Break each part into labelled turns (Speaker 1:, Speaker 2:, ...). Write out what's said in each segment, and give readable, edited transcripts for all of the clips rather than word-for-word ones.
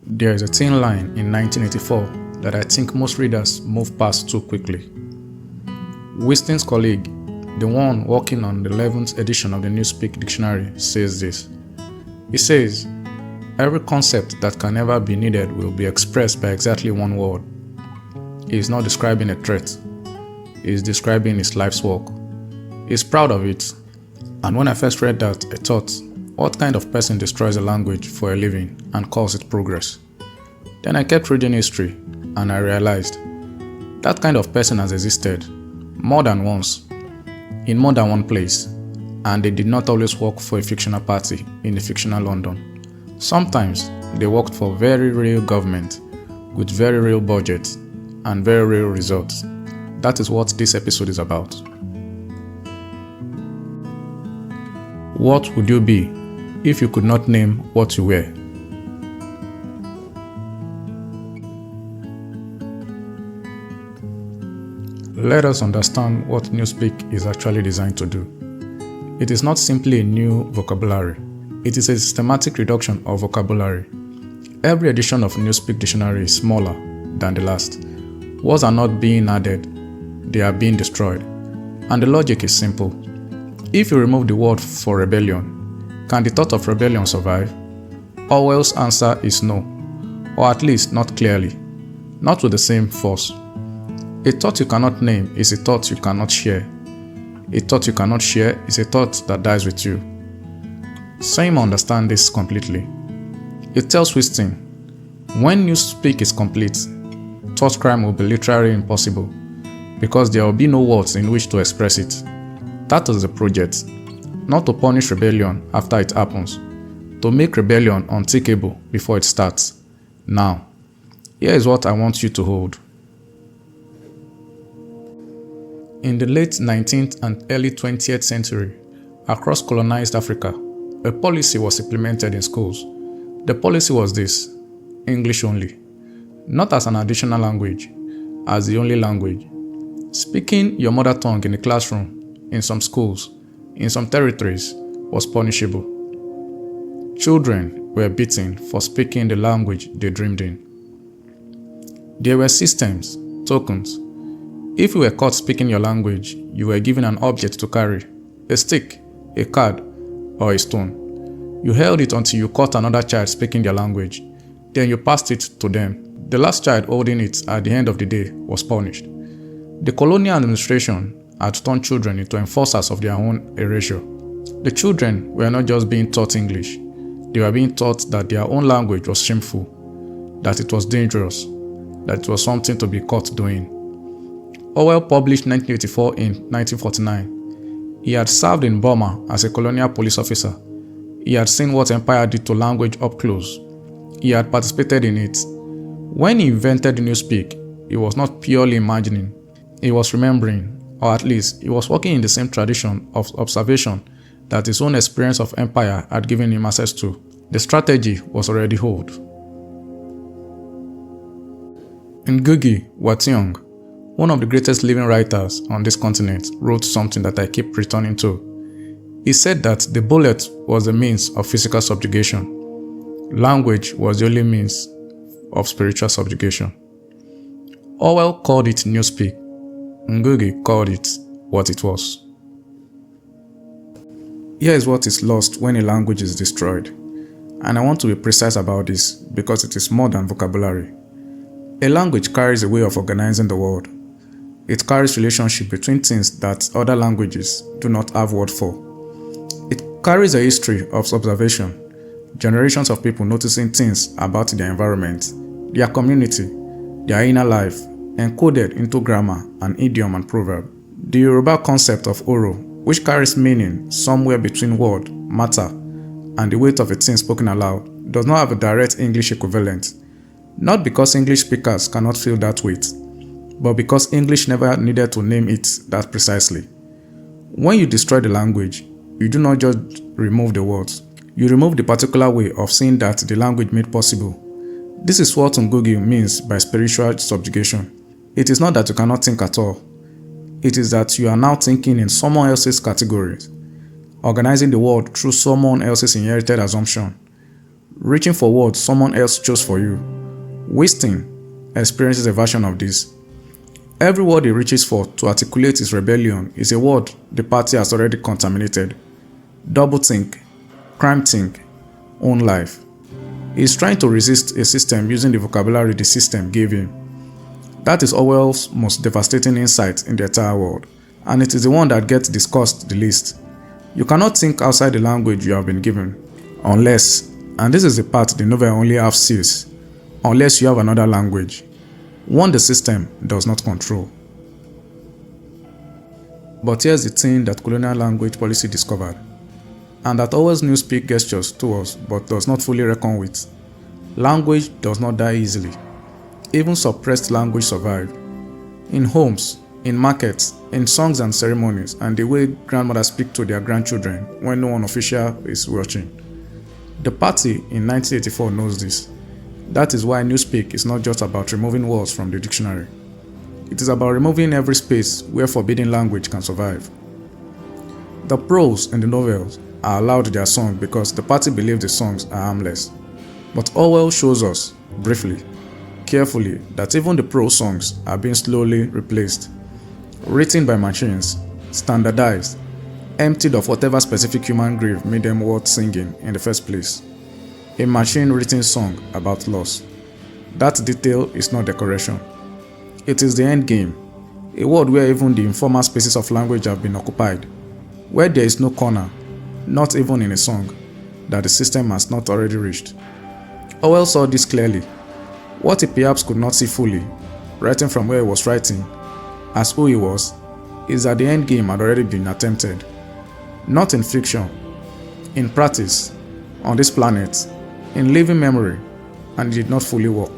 Speaker 1: There is a thin line in 1984 that I think most readers move past too quickly. Winston's colleague, the one working on the 11th edition of the Newspeak dictionary, says this. He says, every concept that can never be needed will be expressed by exactly one word. He is not describing a threat. He is describing his life's work. He is proud of it. And when I first read that, I thought, what kind of person destroys a language for a living and calls it progress? Then I kept reading history and I realized that kind of person has existed more than once, in more than one place, and they did not always work for a fictional party in a fictional London. Sometimes they worked for very real government with very real budgets and very real results. That is what this episode is about. What would you be if you could not name what you were? Let us understand what Newspeak is actually designed to do. It is not simply a new vocabulary. It is a systematic reduction of vocabulary. Every edition of Newspeak dictionary is smaller than the last. Words are not being added, they are being destroyed. And the logic is simple. If you remove the word for rebellion, can the thought of rebellion survive? Orwell's answer is no, or at least not clearly, not with the same force. A thought you cannot name is a thought you cannot share. A thought you cannot share is a thought that dies with you. Seymour understands this completely. It tells Winston, when Newspeak is complete, thoughtcrime will be literally impossible because there will be no words in which to express it. That is the project, not to punish rebellion after it happens, to make rebellion unthinkable before it starts. Now, here is what I want you to hold. In the late 19th and early 20th century, across colonized Africa, a policy was implemented in schools. The policy was this: English only, not as an additional language, as the only language. Speaking your mother tongue in the classroom, in some schools, in some territories, was punishable. Children were beaten for speaking the language they dreamed in. There were systems, tokens. If you were caught speaking your language, you were given an object to carry, a stick, a card, or a stone. You held it until you caught another child speaking their language. Then you passed it to them. The last child holding it at the end of the day was punished. The colonial administration had turned children into enforcers of their own erasure. The children were not just being taught English, they were being taught that their own language was shameful, that it was dangerous, that it was something to be caught doing. Orwell published 1984 in 1949. He had served in Burma as a colonial police officer. He had seen what empire did to language up close. He had participated in it. When he invented Newspeak, he was not purely imagining, he was remembering, or at least he was working in the same tradition of observation that his own experience of empire had given him access to. The strategy was already old. Ngugi wa Thiong'o, one of the greatest living writers on this continent, wrote something that I keep returning to. He said that the bullet was the means of physical subjugation. Language was the only means of spiritual subjugation. Orwell called it Newspeak. Ngugi called it what it was. Here is what is lost when a language is destroyed. And I want to be precise about this because it is more than vocabulary. A language carries a way of organizing the world. It carries relationship between things that other languages do not have word for. It carries a history of observation, generations of people noticing things about their environment, their community, their inner life, encoded into grammar and idiom and proverb. The Yoruba concept of oro, which carries meaning somewhere between word, matter, and the weight of a thing spoken aloud, does not have a direct English equivalent, not because English speakers cannot feel that weight, but because English never needed to name it that precisely. When you destroy the language, you do not just remove the words, you remove the particular way of seeing that the language made possible. This is what Ngugi means by spiritual subjugation. It is not that you cannot think at all. It is that you are now thinking in someone else's categories, organizing the world through someone else's inherited assumption. reaching for words someone else chose for you. Winston experiences a version of this. Every word he reaches for to articulate his rebellion is a word the party has already contaminated. Doublethink, crimethink, own life. He is trying to resist a system using the vocabulary the system gave him. That is Orwell's most devastating insight in the entire world, and it is the one that gets discussed the least. You cannot think outside the language you have been given, unless, and this is the part the novel only half sees, unless you have another language, one the system does not control. But here's the thing that colonial language policy discovered, and that Orwell's Newspeak gestures to us but does not fully reckon with. Language does not die easily. Even suppressed language survived. In homes, in markets, in songs and ceremonies, and the way grandmothers speak to their grandchildren when no one official is watching. The party in 1984 knows this. That is why Newspeak is not just about removing words from the dictionary. It is about removing every space where forbidden language can survive. The prose in the novels are allowed their song because the party believes the songs are harmless. But Orwell shows us, briefly, carefully, that even the prose songs are being slowly replaced. Written by machines, standardized, emptied of whatever specific human grief made them worth singing in the first place. A machine-written song about loss. That detail is not decoration. It is the end game, a world where even the informal spaces of language have been occupied, where there is no corner, not even in a song, that the system has not already reached. Orwell saw this clearly. What he perhaps could not see fully, writing from where he was writing, as who he was, is that the end game had already been attempted. Not in fiction, in practice, on this planet, in living memory, and it did not fully work.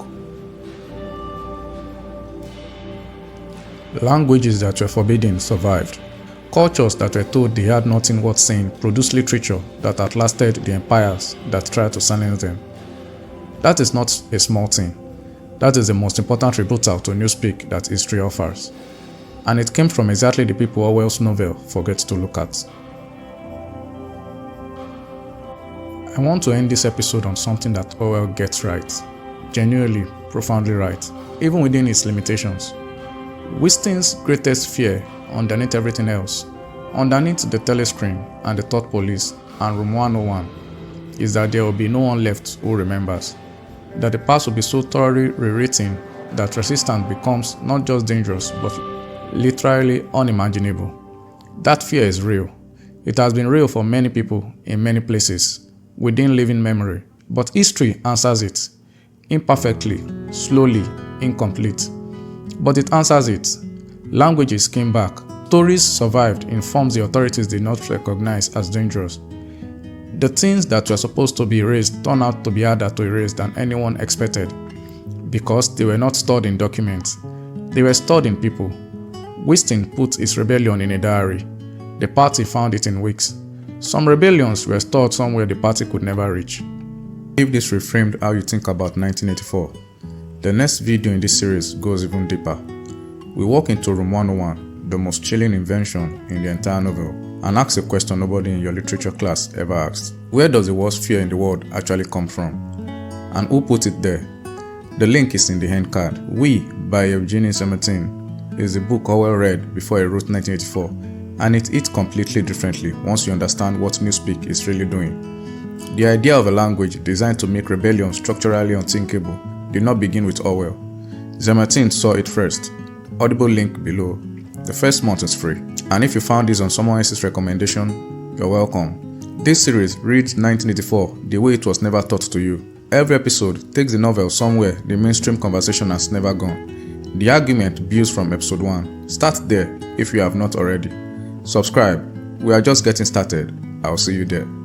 Speaker 1: Languages that were forbidden survived. Cultures that were told they had nothing worth saying produced literature that outlasted the empires that tried to silence them. That is not a small thing. That is the most important rebuttal to Newspeak that history offers. And it came from exactly the people Orwell's novel forgets to look at. I want to end this episode on something that Orwell gets right. Genuinely, profoundly right, even within its limitations. Winston's greatest fear, underneath everything else, underneath the telescreen and the thought police and room 101, is that there will be no one left who remembers. That the past will be so thoroughly rewritten that resistance becomes not just dangerous but literally unimaginable. That fear is real. It has been real for many people in many places, within living memory. But history answers it. Imperfectly, slowly, incomplete. But it answers it. Languages came back. Stories survived in forms the authorities did not recognize as dangerous. The things that were supposed to be erased turned out to be harder to erase than anyone expected, because they were not stored in documents. They were stored in people. Winston put his rebellion in a diary. The party found it in weeks. Some rebellions were stored somewhere the party could never reach. If this reframed how you think about 1984, the next video in this series goes even deeper. We walk into room 101, the most chilling invention in the entire novel, and ask a question nobody in your literature class ever asked. Where does the worst fear in the world actually come from? And who put it there? The link is in the end card. We, by Eugene Semertin, is the book Orwell read before he wrote 1984, and it hits completely differently once you understand what Newspeak is really doing. The idea of a language designed to make rebellion structurally unthinkable did not begin with Orwell. Semertin saw it first. Audible link below. The first month is free. And if you found this on someone else's recommendation, you're welcome. This series reads 1984 the way it was never taught to you. Every episode takes the novel somewhere the mainstream conversation has never gone. The argument builds from episode 1. Start there if you have not already. Subscribe. We are just getting started. I'll see you there.